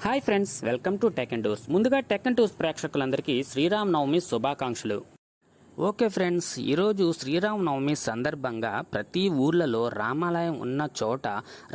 Hi friends, welcome to tech and tours. ముందుగా tech and tours ప్రేక్షకులందరికీ శ్రీరామనవమి శుభాకాంక్షలు. Okay friends, ఈరోజు శ్రీరామనవమి సందర్భంగా ప్రతి ఊర్లలో రామాలయం ఉన్న చోట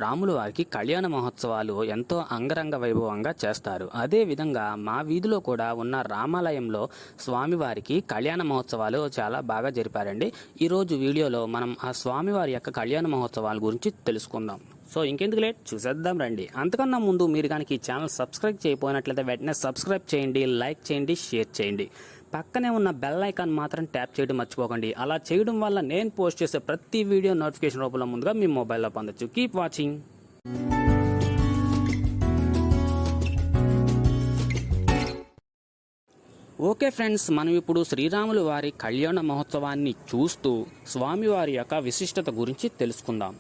రాముల వారికి కళ్యాణ మహోత్సవాలు ఎంతో అంగరంగ వైభవంగా చేస్తారు. అదేవిధంగా మా వీధిలో కూడా ఉన్న రామాలయంలో స్వామివారికి కళ్యాణ మహోత్సవాలు చాలా బాగా జరిపారండి. ఈరోజు వీడియోలో మనం ఆ స్వామివారి యొక్క కళ్యాణ మహోత్సవాల గురించి తెలుసుకుందాం. సో ఇంకెందుకు లేట్, చూసేద్దాం రండి. అంతకన్నా ముందు మీరు కనుక ఈ ఛానల్ సబ్స్క్రైబ్ చేయకపోయినట్లయితే వెంటనే సబ్స్క్రైబ్ చేయండి, లైక్ చేయండి, షేర్ చేయండి. పక్కనే ఉన్న బెల్ ఐకాన్ మాత్రం ట్యాప్ చేయడం మర్చిపోకండి. అలా చేయడం వల్ల నేను పోస్ట్ చేసే ప్రతి వీడియో నోటిఫికేషన్ రూపంలో ముందుగా మీ మొబైల్లో పొందొచ్చు. Keep watching. ఓకే ఫ్రెండ్స్, మనం ఇప్పుడు శ్రీరాములు వారి కళ్యాణ మహోత్సవాన్ని చూస్తూ స్వామివారి యొక్క విశిష్టత గురించి తెలుసుకుందాం.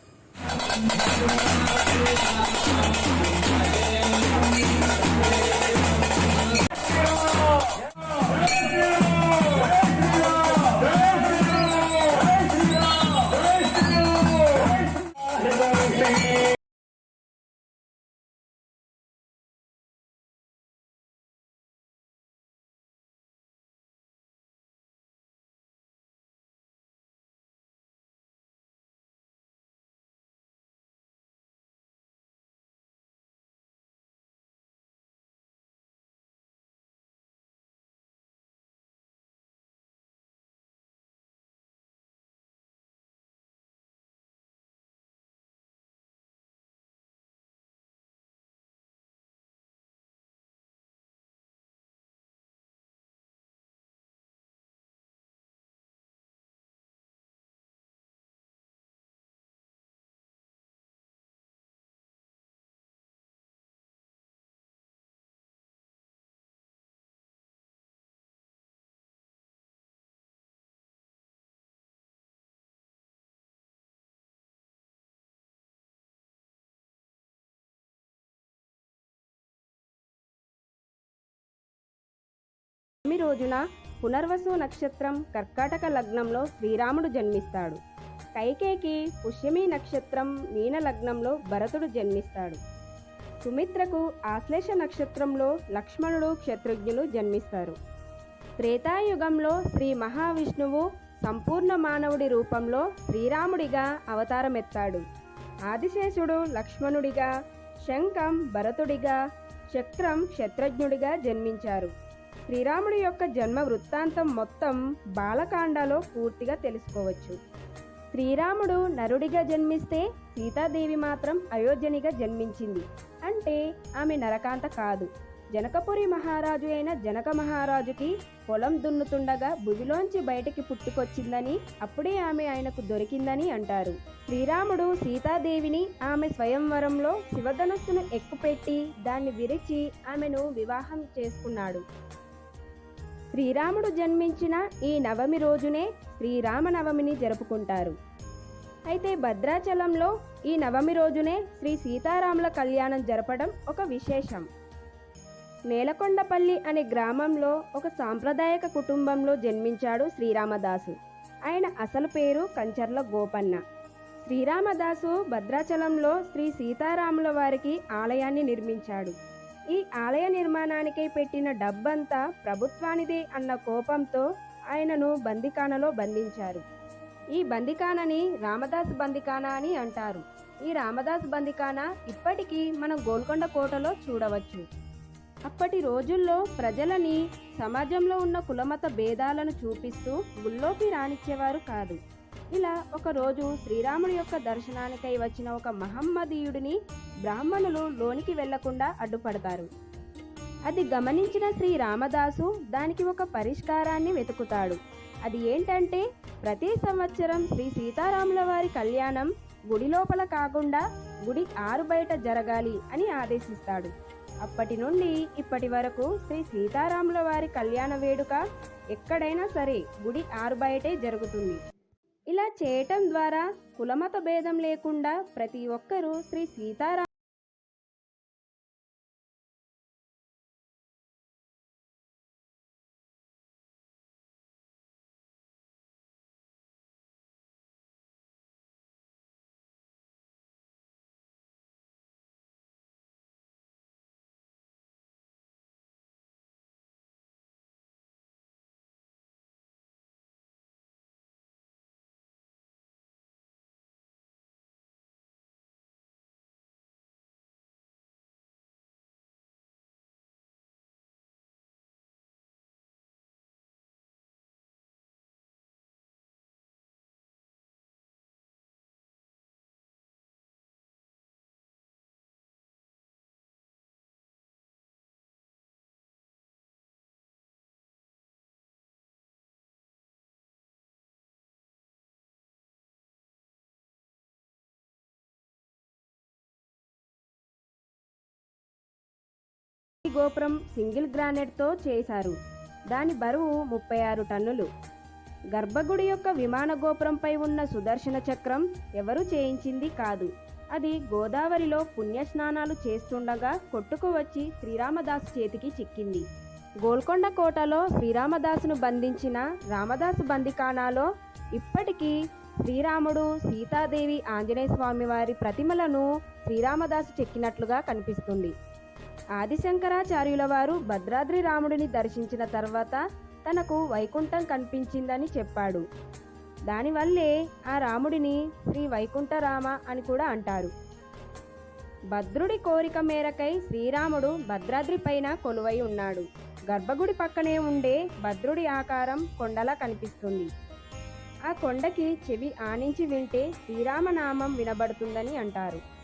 రోజున పునర్వసు నక్షత్రం కర్కాటక లగ్నంలో శ్రీరాముడు జన్మిస్తాడు. కైకేయికి పుష్యమి నక్షత్రం మీన లగ్నంలో భరతుడు జన్మిస్తాడు. సుమిత్రకు ఆశ్లేష నక్షత్రంలో లక్ష్మణుడు క్షత్రుఘ్నులు జన్మిస్తారు. త్రేతాయుగంలో శ్రీ మహావిష్ణువు సంపూర్ణ మానవుడి రూపంలో శ్రీరాముడిగా అవతారమెత్తాడు. ఆదిశేషుడు లక్ష్మణుడిగా, శంఖం భరతుడిగా, చక్రం క్షత్రజ్ఞుడిగా జన్మించారు. శ్రీరాముడి యొక్క జన్మ వృత్తాంతం మొత్తం బాలకాండలో పూర్తిగా తెలుసుకోవచ్చు. శ్రీరాముడు నరుడిగా జన్మిస్తే సీతాదేవి మాత్రం అయోధ్యనిగా జన్మించింది. అంటే ఆమె నరకాంత కాదు. జనకపురి మహారాజు అయిన జనక మహారాజుకి పొలం దున్నుతుండగా భువిలోంచి బయటికి పుట్టుకొచ్చిందని, అప్పుడే ఆమె ఆయనకు దొరికిందని అంటారు. శ్రీరాముడు సీతాదేవిని ఆమె స్వయంవరంలో శివధనస్సును ఎక్కుపెట్టి దాన్ని విరిచి ఆమెను వివాహం చేసుకున్నాడు. శ్రీరాముడు జన్మించిన ఈ నవమి రోజునే శ్రీరామనవమిని జరుపుకుంటారు. అయితే భద్రాచలంలో ఈ నవమి రోజునే శ్రీ సీతారాముల కళ్యాణం జరపడం ఒక విశేషం. నేలకొండపల్లి అనే గ్రామంలో ఒక సాంప్రదాయక కుటుంబంలో జన్మించాడు శ్రీరామదాసు. ఆయన అసలు పేరు కంచర్ల గోపన్న. శ్రీరామదాసు భద్రాచలంలో శ్రీ సీతారాముల వారికి ఆలయాన్ని నిర్మించాడు. ఈ ఆలయ నిర్మాణానికై పెట్టిన డబ్బంతా ప్రభుత్వానిదే అన్న కోపంతో ఆయనను బందిఖానలో బంధించారు. ఈ బందిఖానని రామదాస్ బందిఖానా అని అంటారు. ఈ రామదాస్ బందిఖానా ఇప్పటికీ మనం గోల్కొండ కోటలో చూడవచ్చు. అప్పటి రోజుల్లో ప్రజలని సమాజంలో ఉన్న కులమత భేదాలను చూపిస్తూ గుళ్ళోకి రానిచ్చేవారు కాదు. ఇలా ఒకరోజు శ్రీరాముడి యొక్క దర్శనానికై వచ్చిన ఒక మహమ్మదీయుడిని బ్రాహ్మణులు లోనికి వెళ్లకుండా అడ్డుపడతారు. అది గమనించిన శ్రీ రామదాసు దానికి ఒక పరిష్కారాన్ని వెతుకుతాడు. అది ఏంటంటే, ప్రతి సంవత్సరం శ్రీ సీతారాముల వారి కళ్యాణం గుడి లోపల కాకుండా గుడి ఆరు బయట జరగాలి అని ఆదేశిస్తాడు. అప్పటి నుండి ఇప్పటి వరకు శ్రీ సీతారాముల వారి కళ్యాణ వేడుక ఎక్కడైనా సరే గుడి ఆరు బయటే జరుగుతుంది. ఇలా చేయటం ద్వారా కులమత భేదం లేకుండా ప్రతి ఒక్కరూ శ్రీ సీతారామ ఈ గోపురం సింగిల్ గ్రానైట్తో చేశారు. దాని బరువు 36 టన్నులు. గర్భగుడి యొక్క విమాన గోపురంపై ఉన్న సుదర్శన చక్రం ఎవరూ చేయించింది కాదు. అది గోదావరిలో పుణ్యస్నానాలు చేస్తుండగా కొట్టుకు వచ్చి శ్రీరామదాసు చేతికి చిక్కింది. గోల్కొండ కోటలో శ్రీరామదాసును బంధించిన రామదాసు బందిఖానాలో ఇప్పటికీ శ్రీరాముడు, సీతాదేవి, ఆంజనేయ స్వామి వారి ప్రతిమలను శ్రీరామదాసు చెక్కినట్లుగా కనిపిస్తుంది. ఆదిశంకరాచార్యుల వారు భద్రాద్రి రాముడిని దర్శించిన తర్వాత తనకు వైకుంఠం కనిపించిందని చెప్పాడు. దానివల్లే ఆ రాముడిని శ్రీ వైకుంఠరామ అని కూడా అంటారు. భద్రుడి కోరిక మేరకై శ్రీరాముడు భద్రాద్రి పైన కొలువై ఉన్నాడు. గర్భగుడి పక్కనే ఉండే భద్రుడి ఆకారం కొండలా కనిపిస్తుంది. ఆ కొండకి చెవి ఆనించి వింటే శ్రీరామనామం వినబడుతుందని అంటారు.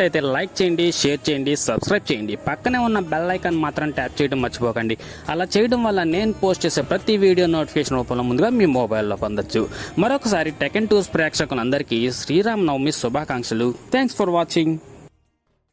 అయితే లైక్ చేయండి, షేర్ చేయండి, సబ్స్క్రైబ్ చేయండి. పక్కనే ఉన్న బెల్ ఐకాన్ మాత్రం ట్యాప్ చేయడం మర్చిపోకండి. అలా చేయడం వల్ల నేను పోస్ట్ చేసే ప్రతి వీడియో నోటిఫికేషన్ రూపంలో ముందుగా మీ మొబైల్లో పొందొచ్చు. మరొకసారి టెక్ అండ్ టూస్ ప్రేక్షకులందరికీ శ్రీరామనవమి శుభాకాంక్షలు. Thanks for watching.